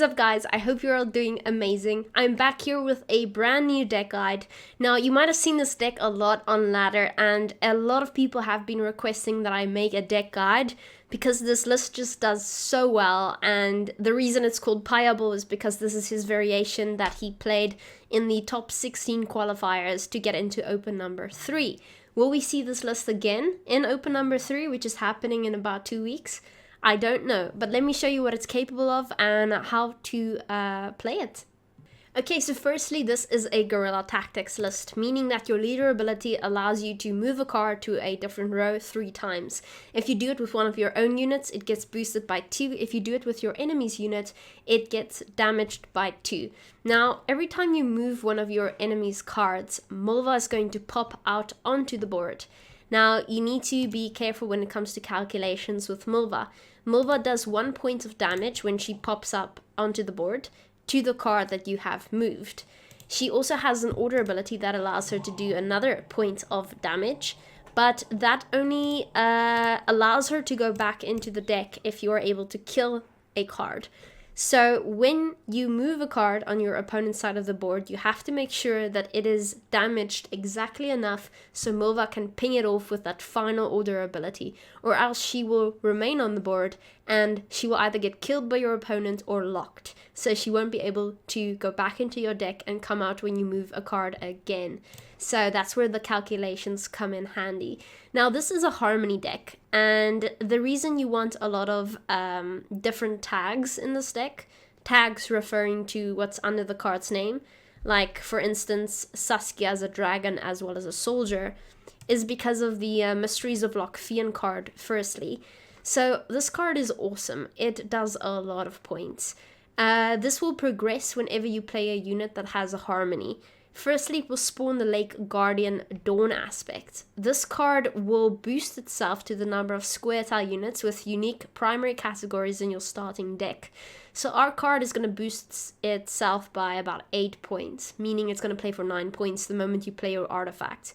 is up, guys? I hope you're all doing amazing. I'm back here with a brand new deck guide. Now, you might have seen this deck a lot on ladder, and a lot of people have been requesting that I make a deck guide because this list just does so well, and the reason it's called Piable is because this is his variation that he played in the top 16 qualifiers to get into open number 3. Will we see this list again in open number 3, which is happening in about 2 weeks? I don't know, but let me show you what it's capable of and how to play it. Okay, so firstly, this is a guerrilla tactics list, meaning that your leader ability allows you to move a card to a different row 3 times. If you do it with one of your own units, it gets boosted by 2. If you do it with your enemy's unit, it gets damaged by 2. Now, every time you move one of your enemy's cards, Mulva is going to pop out onto the board. Now, you need to be careful when it comes to calculations with Mulva. Mulva does 1 point of damage when she pops up onto the board to the card that you have moved. She also has an order ability that allows her to do another point of damage, but that only allows her to go back into the deck if you are able to kill a card. So when you move a card on your opponent's side of the board, you have to make sure that it is damaged exactly enough so Mulva can ping it off with that final order ability, or else she will remain on the board and she will either get killed by your opponent or locked. So she won't be able to go back into your deck and come out when you move a card again. So that's where the calculations come in handy. Now, this is a harmony deck, and the reason you want a lot of different tags in this deck, tags referring to what's under the card's name, like for instance Saskia as a dragon as well as a soldier, is because of the Mysteries of Lochfian card firstly. So this card is awesome. It does a lot of points. This will progress whenever you play a unit that has a harmony. Firstly, it will spawn the Lake Guardian Dawn aspect. This card will boost itself to the number of square tile units with unique primary categories in your starting deck. So our card is going to boost itself by about 8 points, meaning it's going to play for 9 points the moment you play your artifact.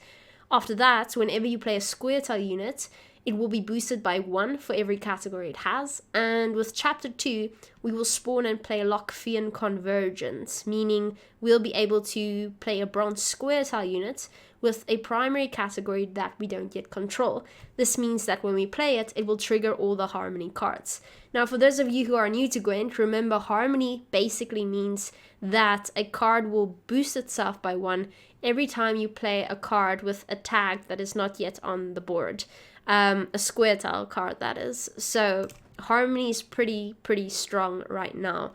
After that, whenever you play a square tile unit, it will be boosted by 1 for every category it has, and with Chapter 2, we will spawn and play Lochfian Convergence, meaning we'll be able to play a bronze square tile unit with a primary category that we don't yet control. This means that when we play it, it will trigger all the Harmony cards. Now, for those of you who are new to Gwent, remember Harmony basically means that a card will boost itself by 1 every time you play a card with a tag that is not yet on the board. A square tile card, that is. So Harmony is pretty strong right now.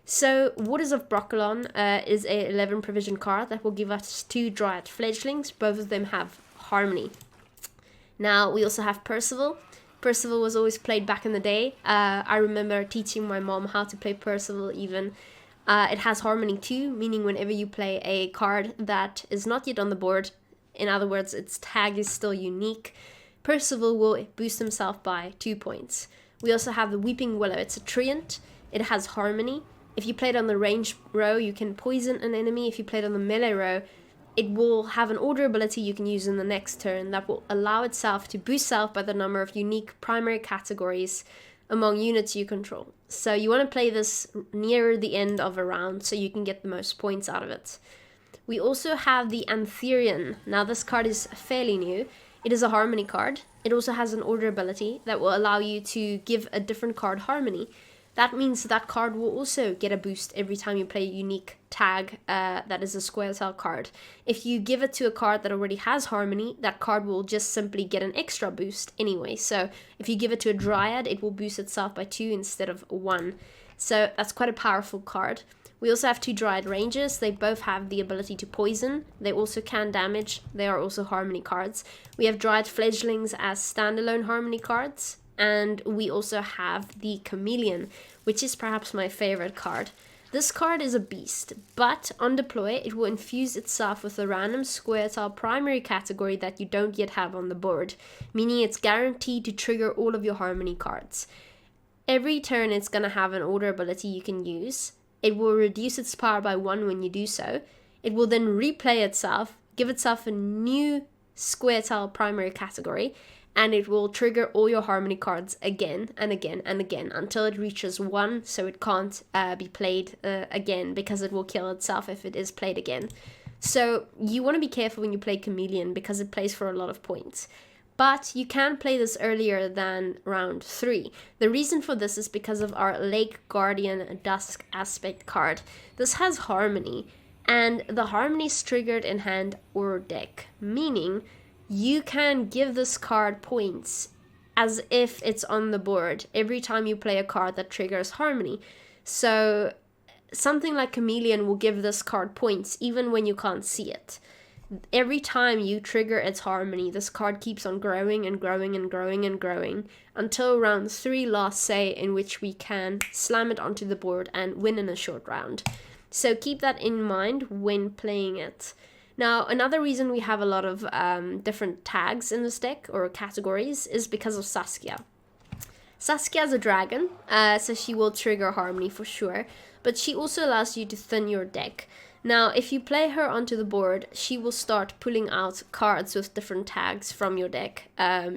So Waters of Broccolon is a 11 provision card that will give us 2 Dryad fledglings. Both of them have Harmony. Now we also have Percival. Percival was always played back in the day. I remember teaching my mom how to play Percival even. It has Harmony too, meaning whenever you play a card that is not yet on the board, in other words, its tag is still unique, Percival will boost himself by 2 points. We also have the Weeping Willow. It's a treant. It has Harmony. If you play it on the range row, you can poison an enemy. If you play it on the melee row, it will have an order ability you can use in the next turn that will allow itself to boost self by the number of unique primary categories among units you control. So you want to play this near the end of a round so you can get the most points out of it. We also have the Antherian. Now this card is fairly new. It is a Harmony card. It also has an order ability that will allow you to give a different card Harmony. That means that card will also get a boost every time you play a unique tag that is a square tile card. If you give it to a card that already has Harmony, that card will just simply get an extra boost anyway. So if you give it to a Dryad, it will boost itself by 2 instead of 1. So that's quite a powerful card. We also have 2 Dryad Rangers. They both have the ability to poison. They also can damage. They are also Harmony cards. We have Dryad Fledglings as standalone Harmony cards. And we also have the Chameleon, which is perhaps my favorite card. This card is a beast, but on deploy, it will infuse itself with a random square tile primary category that you don't yet have on the board, meaning it's guaranteed to trigger all of your Harmony cards. Every turn, it's going to have an order ability you can use. It will reduce its power by 1 when you do so. It will then replay itself, give itself a new square tile primary category, and it will trigger all your harmony cards again and again and again until it reaches 1, so it can't be played again, because it will kill itself if it is played again. So you want to be careful when you play Chameleon, because it plays for a lot of points. But you can play this earlier than round 3. The reason for this is because of our Lake Guardian Dusk aspect card. This has harmony, and the harmony is triggered in hand or deck, meaning you can give this card points as if it's on the board every time you play a card that triggers harmony. So something like Chameleon will give this card points even when you can't see it. Every time you trigger its harmony, this card keeps on growing and growing and growing and growing until round 3, last say, in which we can slam it onto the board and win in a short round. So keep that in mind when playing it. Now, another reason we have a lot of different tags in this deck, or categories, is because of Saskia. Saskia is a dragon, so she will trigger harmony for sure, but she also allows you to thin your deck. Now, if you play her onto the board, she will start pulling out cards with different tags from your deck.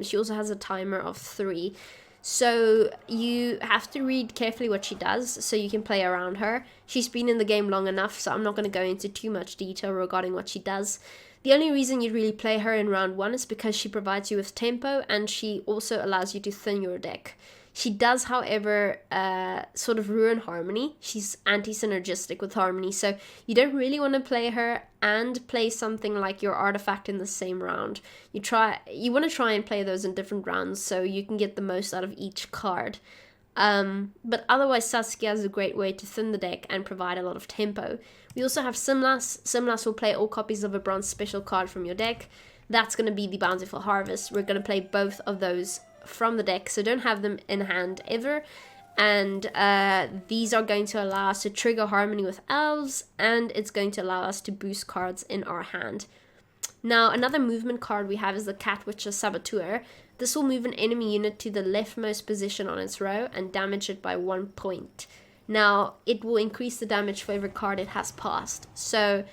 She also has a timer of 3. So you have to read carefully what she does so you can play around her. She's been in the game long enough, so I'm not going to go into too much detail regarding what she does. The only reason you'd really play her in round 1 is because she provides you with tempo, and she also allows you to thin your deck. She does, however, sort of ruin harmony. She's anti-synergistic with harmony, so you don't really want to play her and play something like your artifact in the same round. You want to try and play those in different rounds so you can get the most out of each card. But otherwise, Saskia is a great way to thin the deck and provide a lot of tempo. We also have Simlas. Simlas will play all copies of a bronze special card from your deck. That's going to be the Bountiful Harvest. We're going to play both of those from the deck, so don't have them in hand ever. And these are going to allow us to trigger harmony with elves, and it's going to allow us to boost cards in our hand. Now, another movement card we have is the Cat Witch's Saboteur. This will move an enemy unit to the leftmost position on its row and damage it by 1 point. Now, it will increase the damage for every card it has passed. So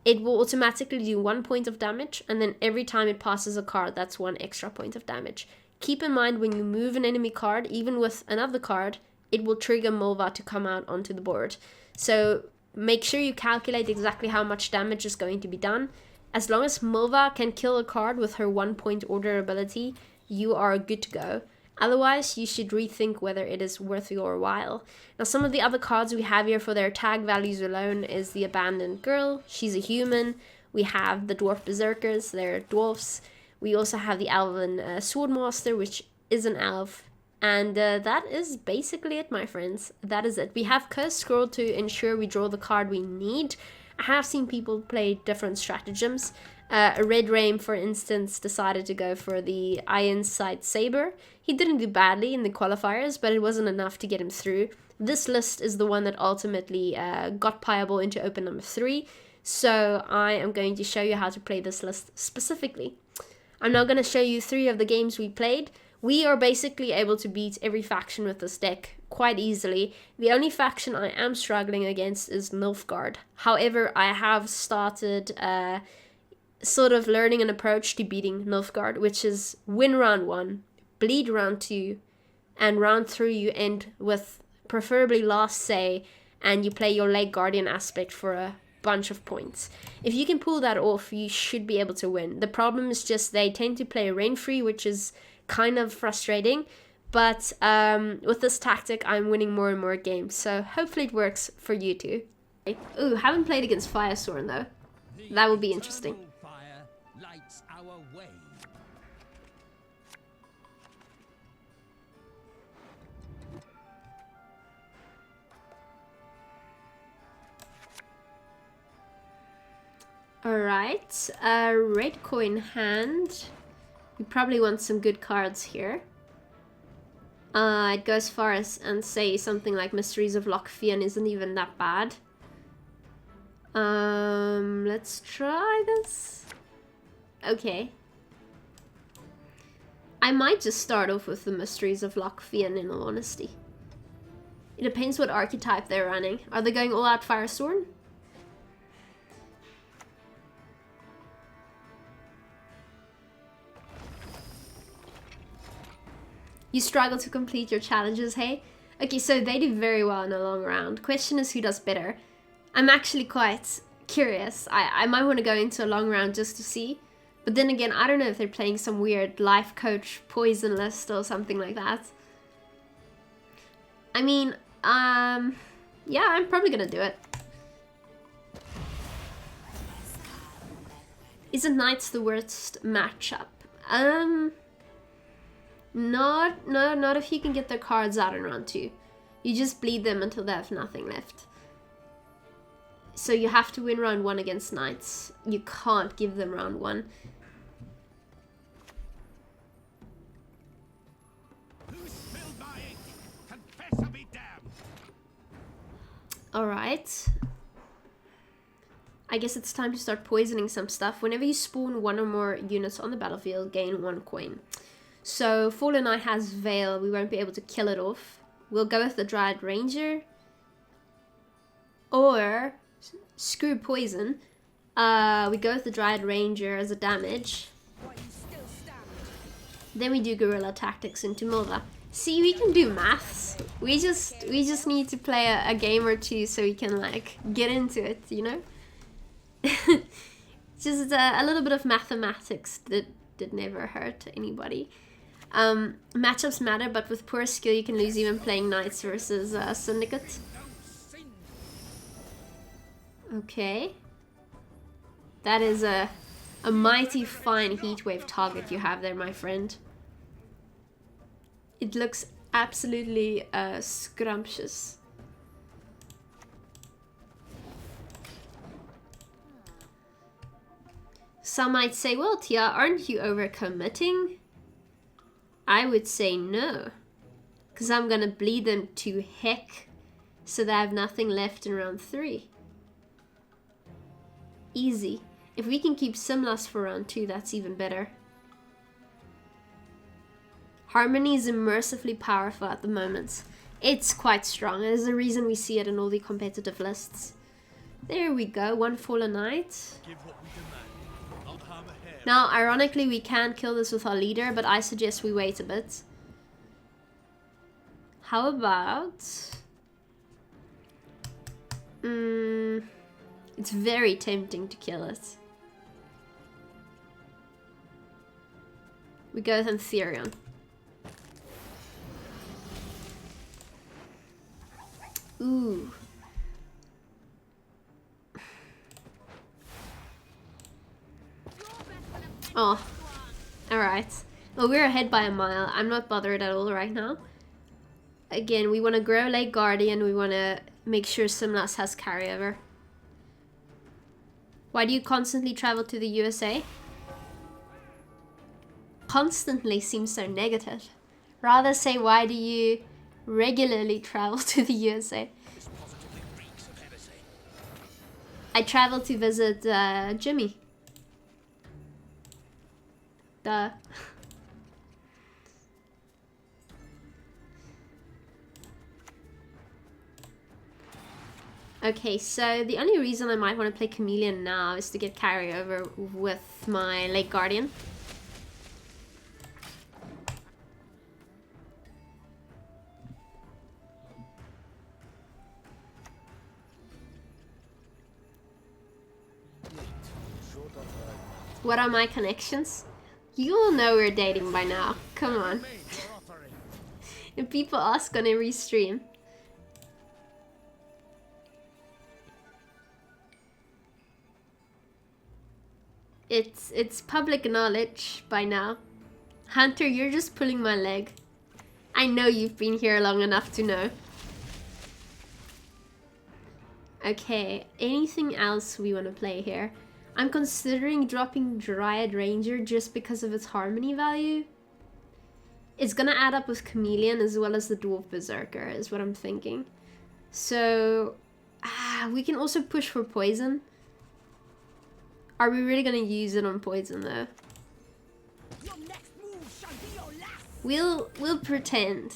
it will automatically do 1 point of damage, and then every time it passes a card, that's 1 extra point of damage. Keep in mind, when you move an enemy card, even with another card, it will trigger Mulva to come out onto the board. So make sure you calculate exactly how much damage is going to be done. As long as Mulva can kill a card with her 1 point order ability, you are good to go. Otherwise, you should rethink whether it is worth your while. Now, some of the other cards we have here for their tag values alone is the Abandoned Girl. She's a human. We have the Dwarf Berserkers. They're dwarfs. We also have the Elven Swordmaster, which is an elf. And that is basically it, my friends. That is it. We have Cursed Scroll to ensure we draw the card we need. I have seen people play different stratagems. Red Rain, for instance, decided to go for the Iron Sight Saber. He didn't do badly in the qualifiers, but it wasn't enough to get him through. This list is the one that ultimately got Piable into open number 3. So I am going to show you how to play this list specifically. I'm now going to show you 3 of the games we played. We are basically able to beat every faction with this deck quite easily. The only faction I am struggling against is Nilfgaard. However, I have started sort of learning an approach to beating Nilfgaard, which is win round 1, bleed round 2, and round 3 you end with preferably last say, and you play your Lake Guardian aspect for a bunch of points. If you can pull that off, you should be able to win. The problem is just they tend to play Rain-Free, which is kind of frustrating, but with this tactic I'm winning more and more games, so hopefully it works for you too. Ooh, haven't played against Firestorm though. That would be interesting. Alright, red coin hand. We probably want some good cards here. I'd go as far as and say something like Mysteries of Loch Fyne isn't even that bad. Let's try this. Okay. I might just start off with the Mysteries of Loch Fyne, in all honesty. It depends what archetype they're running. Are they going all out Firestorm? You struggle to complete your challenges, hey? Okay, so they do very well in a long round. Question is who does better. I'm actually quite curious. I might want to go into a long round just to see. But then again, I don't know if they're playing some weird life coach poison list or something like that. I mean, yeah, I'm probably gonna do it. Isn't Knights the worst matchup? Not if you can get their cards out in round 2. You just bleed them until they have nothing left. So you have to win round 1 against Knights. You can't give them round 1. Alright. I guess it's time to start poisoning some stuff. Whenever you spawn 1 or more units on the battlefield, gain 1 coin. So Fallen Eye has Veil. We won't be able to kill it off. We'll go with the Dryad Ranger. Or, screw poison. We go with the Dryad Ranger as a damage. Then we do Guerrilla Tactics into Milva. See, we can do maths. We just need to play a game or two so we can like get into it, you know? Just a little bit of mathematics that never hurt anybody. Matchups matter, but with poor skill you can lose even playing Knights versus Syndicate. Okay. That is a mighty fine heatwave target you have there, my friend. It looks absolutely scrumptious. Some might say, well, Tia, aren't you overcommitting? I would say no. Because I'm going to bleed them to heck so they have nothing left in round 3. Easy. If we can keep Simlas for round 2, that's even better. Harmony is immersively powerful at the moment. It's quite strong. There's a reason we see it in all the competitive lists. There we go, 1 Fallen Knight. Now, ironically, we can kill this with our leader, but I suggest we wait a bit. How about... it's very tempting to kill it. We go with Antherion. Ooh. Oh, alright. Well, we're ahead by a mile. I'm not bothered at all right now. Again, we want to grow Lake Guardian. We want to make sure Simlas has carryover. Why do you constantly travel to the USA? Constantly seems so negative. Rather say, why do you regularly travel to the USA? I travel to visit Jimmy. Duh. Okay, so the only reason I might want to play Chameleon now is to get carryover with my Lake Guardian. What are my connections? You all know we're dating by now. Come on. If people ask on every stream. It's public knowledge by now. Hunter, you're just pulling my leg. I know you've been here long enough to know. Okay, anything else we want to play here? I'm considering dropping Dryad Ranger just because of its harmony value. It's gonna add up with Chameleon as well as the Dwarf Berserker is what I'm thinking. So, we can also push for poison. Are we really gonna use it on poison though? We'll pretend.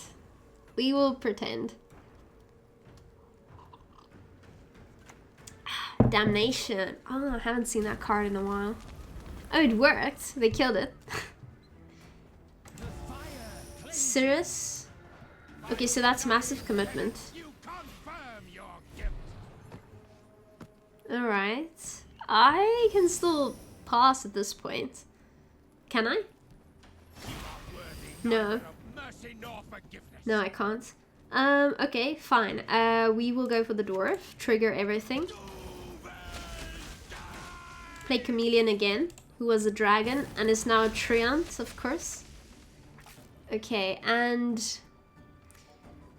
We will pretend. Damnation. Oh, I haven't seen that card in a while. Oh, it worked. They killed it. Cirrus. Okay, so that's massive commitment. Alright. I can still pass at this point. Can I? No. No, I can't. Okay, fine. We will go for the dwarf. Trigger everything. Play Chameleon again, who was a dragon and is now a treant, of course. Okay, and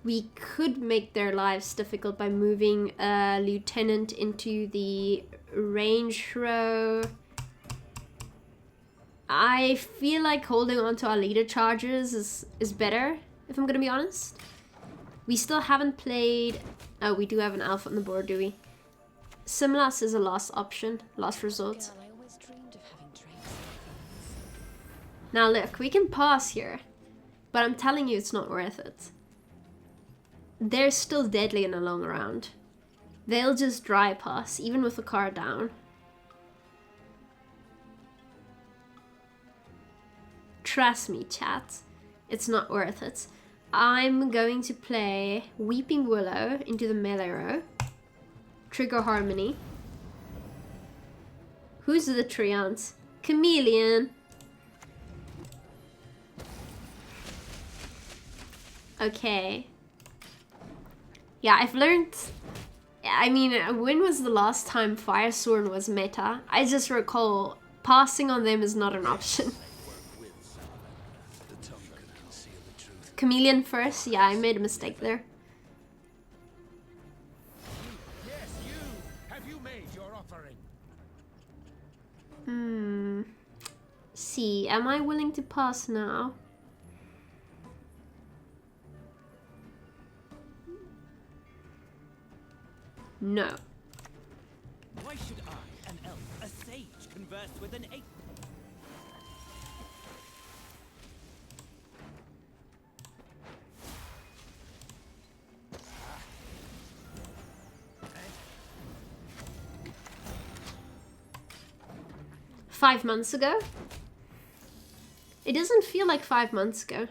we could make their lives difficult by moving a lieutenant into the range row. I feel like holding on to our leader charges is better, if I'm gonna be honest. We still haven't played... Oh, we do have an alpha on the board, do we? Simlas is a last option, last resort. Now look, we can pass here, but I'm telling you it's not worth it. They're still deadly in a long round. They'll just dry pass, even with the card down. Trust me, chat. It's not worth it. I'm going to play Weeping Willow into the melee row. Trigger Harmony. Who's the treant? Chameleon. Okay. Yeah, I've learned... I mean, when was the last time Fire Sword was meta? I just recall passing on them is not an option. Chameleon first? Yeah, I made a mistake there. Yes, you. Have you made your offering? See, am I willing to pass now? No. Why should I, an elf, a sage, converse with an ape? Five months ago? It doesn't feel like 5 months ago.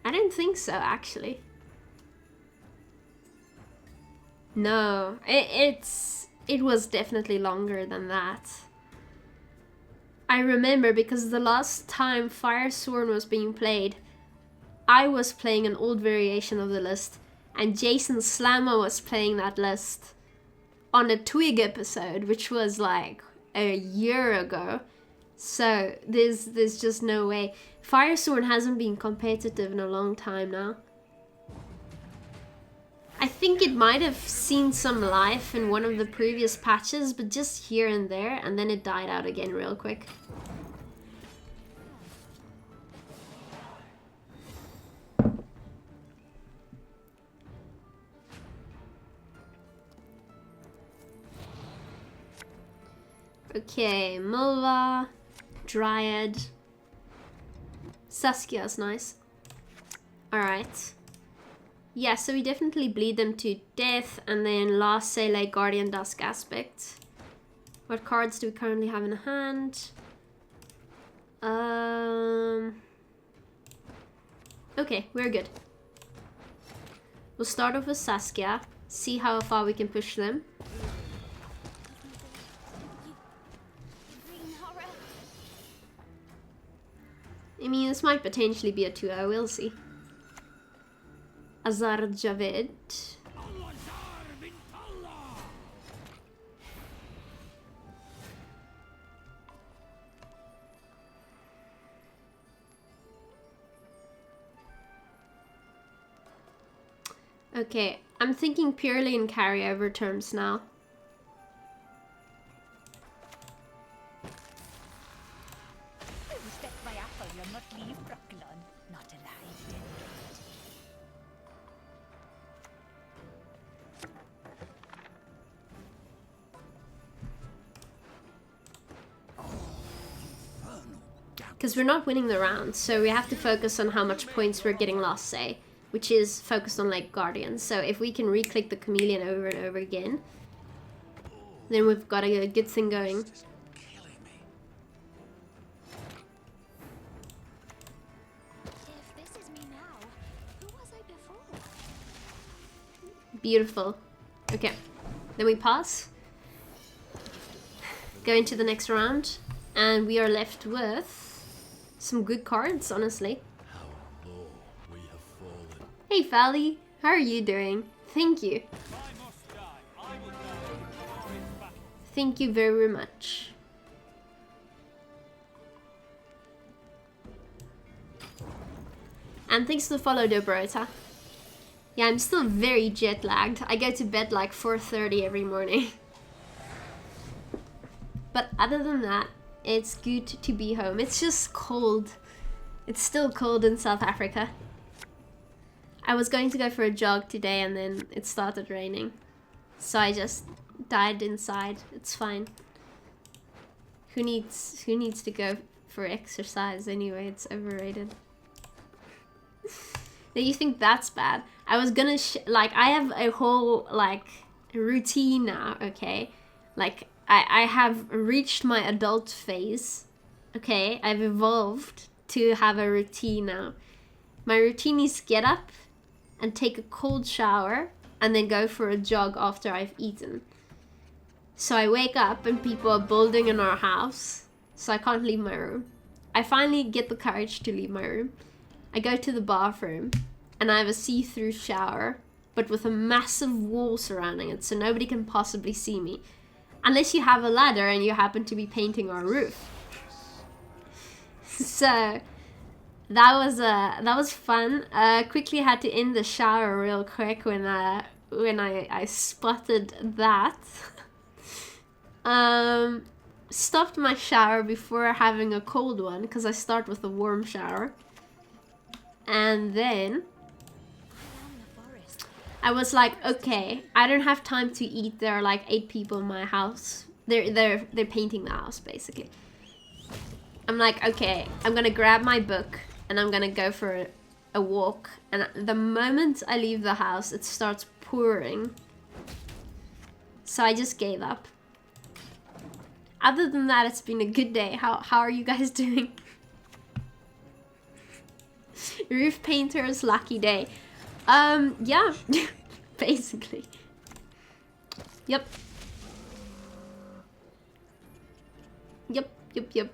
I don't think so, actually. No, it was definitely longer than that. I remember because the last time Fire Sword was being played, I was playing an old variation of the list, and Jason Slammer was playing that list on a Twig episode, which was like a year ago. So there's just no way. Fire Sword hasn't been competitive in a long time now. I think it might have seen some life in one of the previous patches, but just here and there, and then it died out again real quick. Okay, Mulva, Dryad, Saskia's nice. Alright. Yeah, so we definitely bleed them to death, and then last Sele, Guardian Dusk Aspect. What cards do we currently have in hand? Okay, we're good. We'll start off with Saskia, see how far we can push them. I mean, this might potentially be a 2-0, we'll see. Azar Javed. Okay, I'm thinking purely in carryover terms now. Because we're not winning the round, so we have to focus on how much points we're getting last say, which is focused on like Guardians. So if we can re-click the Chameleon over and over again, then we've got a good thing going. Beautiful. Okay. Then we pass. Go into the next round. And we are left with some good cards, honestly. How low we have fallen. Hey, Fally. How are you doing? Thank you. I must die. I will die in glorious battle. Thank you very much. And thanks for the follow, Dobrota. Yeah, I'm still very jet lagged. I go to bed like 4:30 every morning. But other than that, it's good to be home. It's just cold. It's still cold in South Africa. I was going to go for a jog today and then it started raining. So I just died inside. It's fine. Who needs to go for exercise anyway? It's overrated. Now you think that's bad? I was gonna like I have a whole like routine now, okay? Like I have reached my adult phase. Okay, I've evolved to have a routine now. My routine is get up and take a cold shower and then go for a jog after I've eaten. So I wake up and people are building in our house, so I can't leave my room. I finally get the courage to leave my room. I go to the bathroom and I have a see-through shower, but with a massive wall surrounding it, so nobody can possibly see me. Unless you have a ladder and you happen to be painting our roof. So that was fun. Quickly had to end the shower real quick when I spotted that. Stopped my shower before having a cold one because I start with a warm shower. And then I was like, okay, I don't have time to eat. There are like 8 people in my house. They're painting the house basically. I'm like, okay, I'm gonna grab my book and I'm gonna go for a walk. And the moment I leave the house, it starts pouring. So I just gave up. Other than that, it's been a good day. How are you guys doing? Roof painter's lucky day. Yeah, basically. Yep. Yep.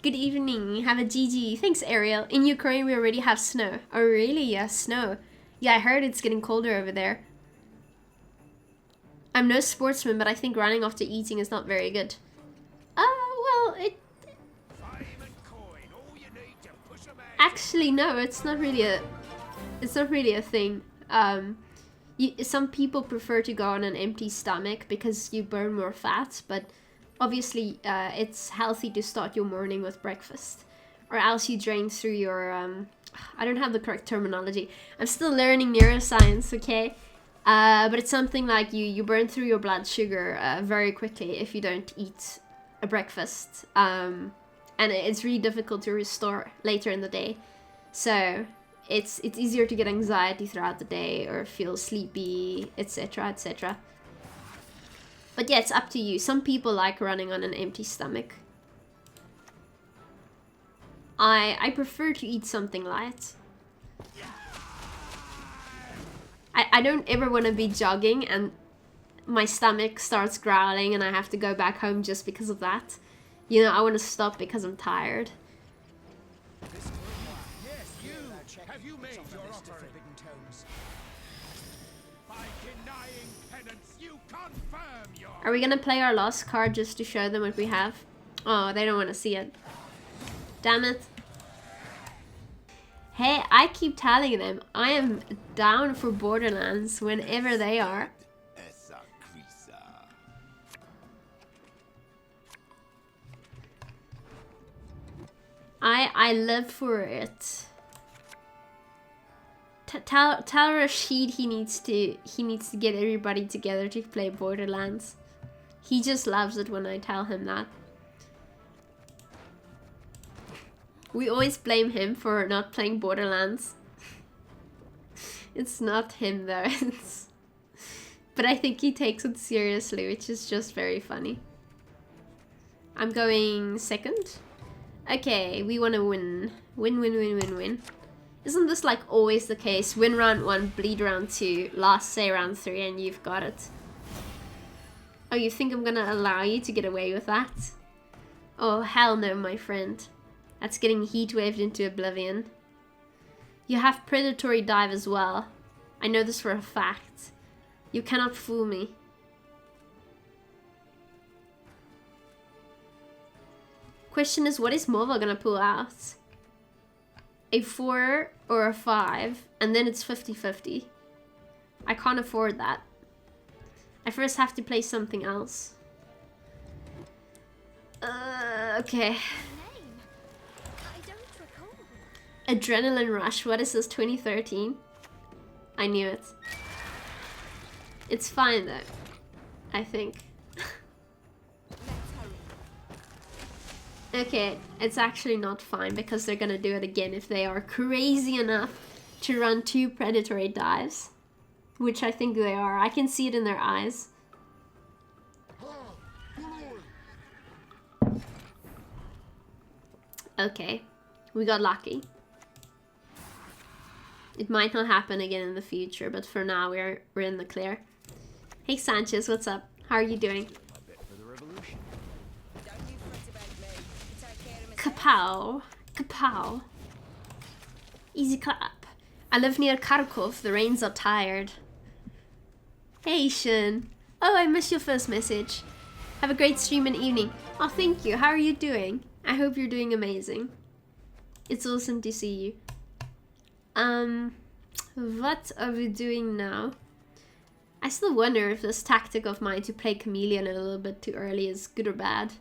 Good evening. Have a GG. Thanks, Ariel. In Ukraine, we already have snow. Oh, really? Yeah, snow. Yeah, I heard it's getting colder over there. I'm no sportsman, but I think running after eating is not very good. Well, it... Actually, no, it's not really a... It's not really a thing. Some people prefer to go on an empty stomach because you burn more fat, but obviously it's healthy to start your morning with breakfast. Or else you drain through your... I don't have the correct terminology. I'm still learning neuroscience, okay? But it's something like you burn through your blood sugar very quickly if you don't eat a breakfast. And it's really difficult to restore later in the day. So it's easier to get anxiety throughout the day or feel sleepy, etc, etc. But yeah, it's up to you. Some people like running on an empty stomach. I prefer to eat something light. I don't ever want to be jogging and my stomach starts growling and I have to go back home just because of that. You know, I want to stop because I'm tired. Yes, you. Have you made your offering? By denying penance, you confirm your... Are we gonna play our last card just to show them what we have? Oh, they don't want to see it. Damn it. Hey, I keep telling them I am down for Borderlands whenever they are. I live for it. Tell Rashid he needs to get everybody together to play Borderlands. He just loves it when I tell him that. We always blame him for not playing Borderlands. It's not him though. But I think he takes it seriously, which is just very funny. I'm going second. Okay, we want to win. Win, win, win, win, win. Isn't this like always the case? Win round 1, bleed round 2, last say round 3, and you've got it. Oh, you think I'm gonna allow you to get away with that? Oh, hell no, my friend. That's getting heat waved into oblivion. You have predatory dive as well. I know this for a fact. You cannot fool me. Question is, what is Mova gonna pull out? A 4 or a 5, and then it's 50-50. I can't afford that. I first have to play something else. Okay. Adrenaline Rush, what is this, 2013? I knew it. It's fine though, I think. Okay, it's actually not fine because they're gonna do it again if they are crazy enough to run 2 predatory dives. Which I think they are. I can see it in their eyes. Okay, we got lucky. It might not happen again in the future, but for now we're in the clear. Hey Sanchez, what's up? How are you doing? Kapow. Kapow. Easy clap. I live near Kharkov. The rains are tired. Hey Shin. Oh, I missed your first message. Have a great stream and evening. Oh, thank you. How are you doing? I hope you're doing amazing. It's awesome to see you. What are we doing now? I still wonder if this tactic of mine to play Chameleon a little bit too early is good or bad.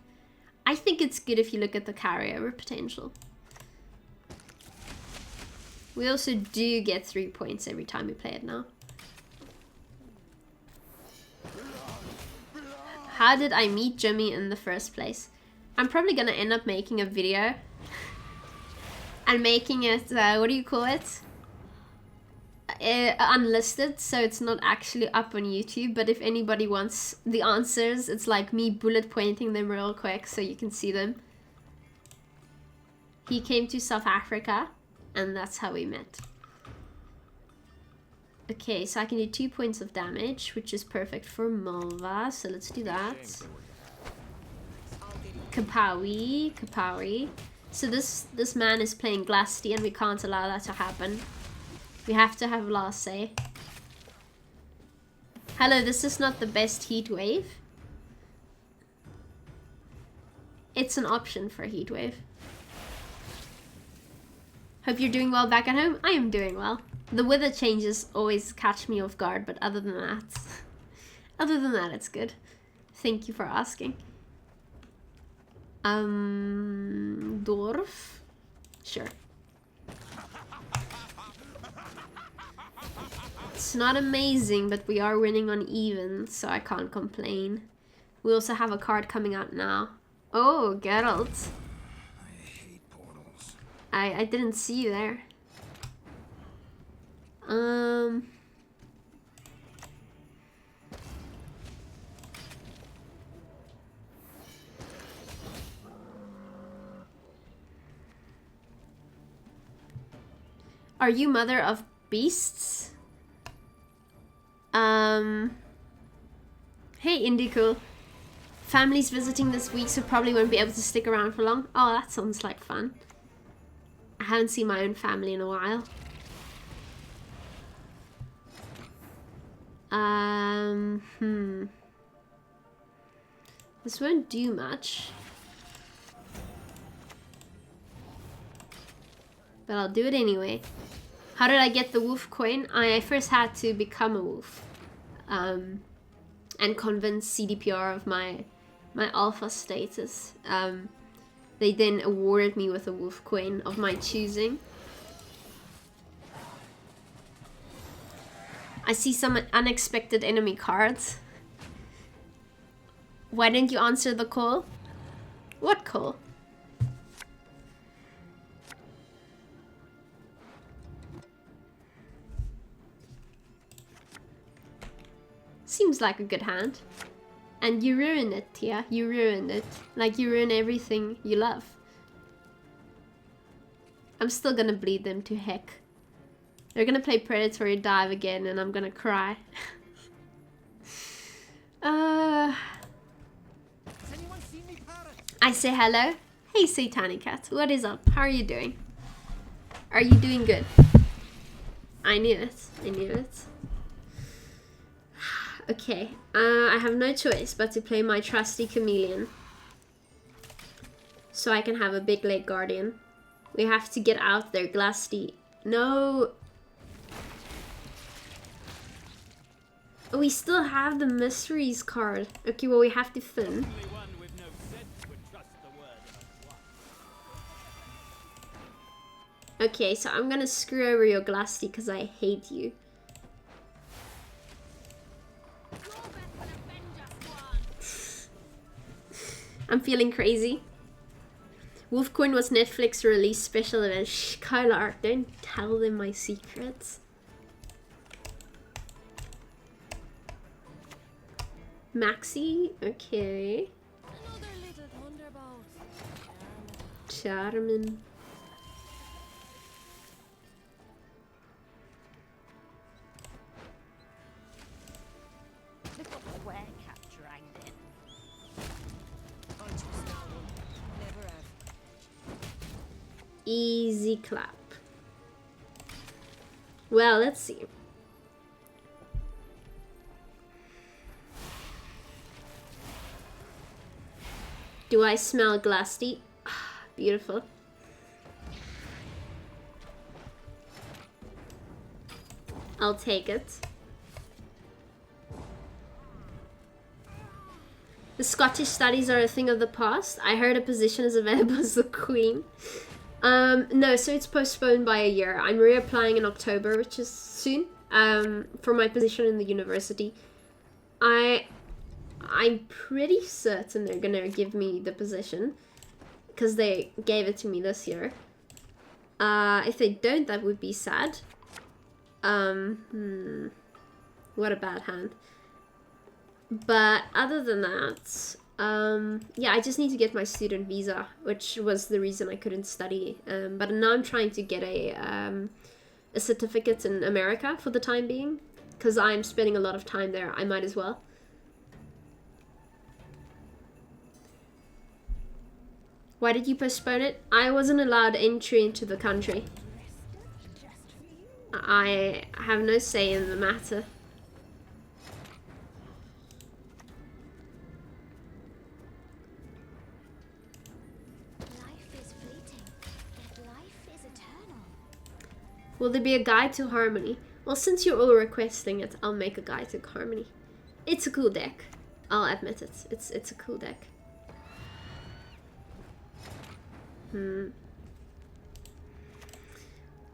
I think it's good if you look at the carryover potential. We also do get 3 points every time we play it now. How did I meet Jimmy in the first place? I'm probably gonna end up making a video and making it, what do you call it? Unlisted, so it's not actually up on YouTube, but if anybody wants the answers, it's like me bullet pointing them real quick so you can see them. He came to South Africa and that's how we met. Okay, so I can do 2 points of damage, which is perfect for Malva, so let's do that. Kapowie, Kapowie. So this man is playing Beasty and we can't allow that to happen. We have to have last say. Hello, this is not the best heat wave. It's an option for heat wave. Hope you're doing well back at home. I am doing well. The weather changes always catch me off guard, but other than that, it's good. Thank you for asking. Dwarf? Sure. It's not amazing, but we are winning on even, so I can't complain. We also have a card coming out now. Oh, Geralt. I hate portals. I didn't see you there. Are you mother of beasts? Hey, Indicool. Family's visiting this week, so probably won't be able to stick around for long. Oh, that sounds like fun. I haven't seen my own family in a while. This won't do much. But I'll do it anyway. How did I get the wolf coin? I first had to become a wolf. And convince CDPR of my alpha status. They then awarded me with a wolf coin of my choosing. I see some unexpected enemy cards. Why didn't you answer the call? What call? Seems like a good hand. And you ruined it, Tia. You ruined it. Like you ruin everything you love. I'm still gonna bleed them to heck. They're gonna play Predatory Dive again and I'm gonna cry. Has anyone seen me parrot? I say hello. Hey Satanic Cat, what is up? How are you doing? Are you doing good? I knew it. I knew it. Okay, I have no choice but to play my trusty chameleon. So I can have a big leg guardian. We have to get out there, Glasty. No. Oh, we still have the mysteries card. Okay, well we have to thin. Only one with no sense would trust the word of a swap. Okay, so I'm gonna screw over your Glasty because I hate you. I'm feeling crazy. Wolfcoin was Netflix release special event. Shh, Kylar, don't tell them my secrets. Maxi, okay. Another little thunderbolt. Charmin. Look what the werecat dragged in. I just know one. Never have. Easy clap. Well, let's see. Do I smell Glasty? Beautiful. I'll take it. The Scottish studies are a thing of the past. I heard a position is available as the Queen. No, so it's postponed by a year. I'm reapplying in October, which is soon, for my position in the university. I'm pretty certain they're gonna give me the position because they gave it to me this year. If they don't, that would be sad. What a bad hand. But other than that, yeah, I just need to get my student visa, which was the reason I couldn't study. But now I'm trying to get a certificate in America for the time being, because I'm spending a lot of time there. I might as well. Why did you postpone it? I wasn't allowed entry into the country. I have no say in the matter. Life is fleeting, yet life is eternal. Will there be a guide to Harmony? Well, since you're all requesting it, I'll make a guide to Harmony. It's a cool deck. I'll admit it. It's a cool deck.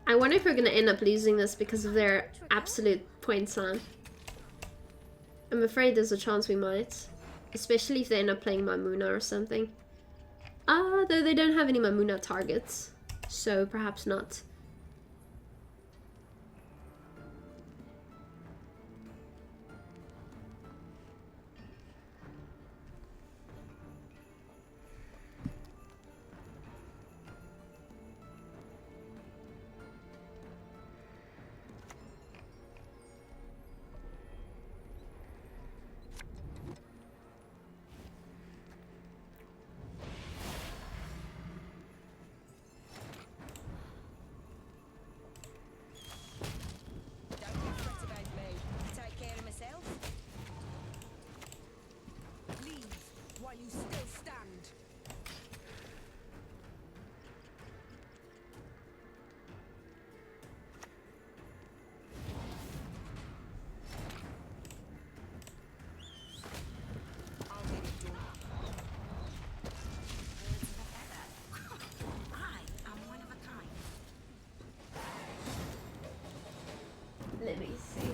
I wonder if we're gonna end up losing this because of their absolute points on. I'm afraid there's a chance we might. Especially if they end up playing Mamuna or something. Though they don't have any Mamuna targets. So perhaps not. Don't you fret about me. I take care of myself. Leave while you still stand. I'll get it done. I am one of a kind. Let me see.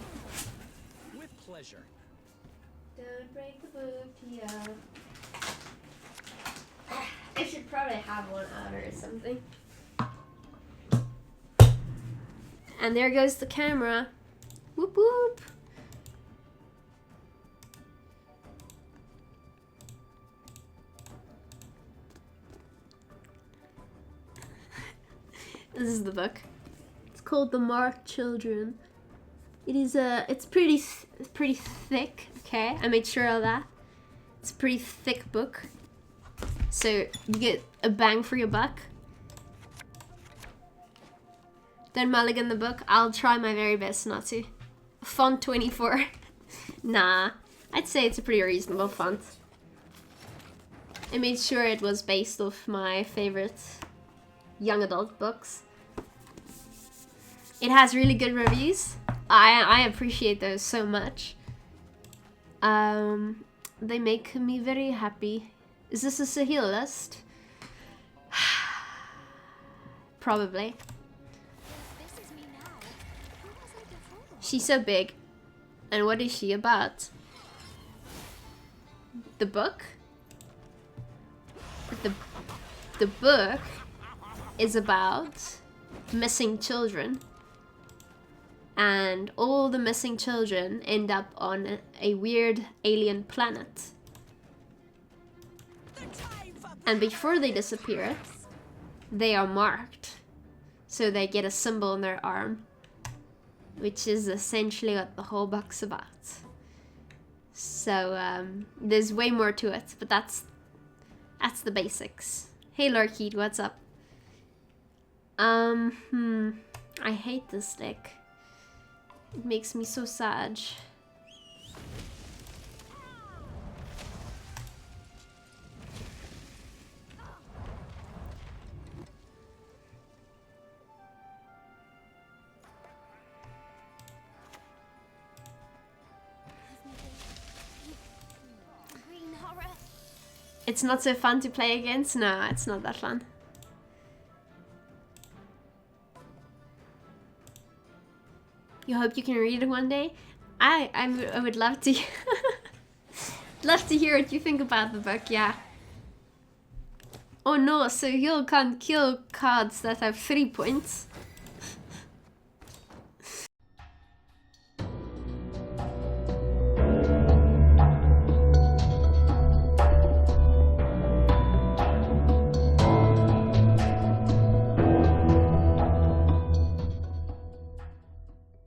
With pleasure. Don't break the book, yeah. I should probably have one out or something. And there goes the camera. Whoop whoop. This is the book. It's called The Marked Children. It is it's pretty thick. Okay, I made sure of that. It's a pretty thick book, so you get a bang for your buck. Don't mulligan the book. I'll try my very best not to. Font 24. Nah, I'd say it's a pretty reasonable font. I made sure it was based off my favorite young adult books. It has really good reviews. I appreciate those so much. They make me very happy. Is this a Sahil list? Probably. This is me now. Who was I before? She's so big. And what is she about? The book? The book is about missing children. And all the missing children end up on a weird alien planet. And before they disappear, they are marked. So they get a symbol on their arm, which is essentially what the whole book's about. So there's way more to it, but that's the basics. Hey Lorkeet, what's up? I hate this deck. It makes me so sad. Green horror. It's not so fun to play against? No, it's not that fun. You hope you can read it one day? I would love to love to hear what you think about the book, yeah. Oh no, so you can't kill cards that have 3 points.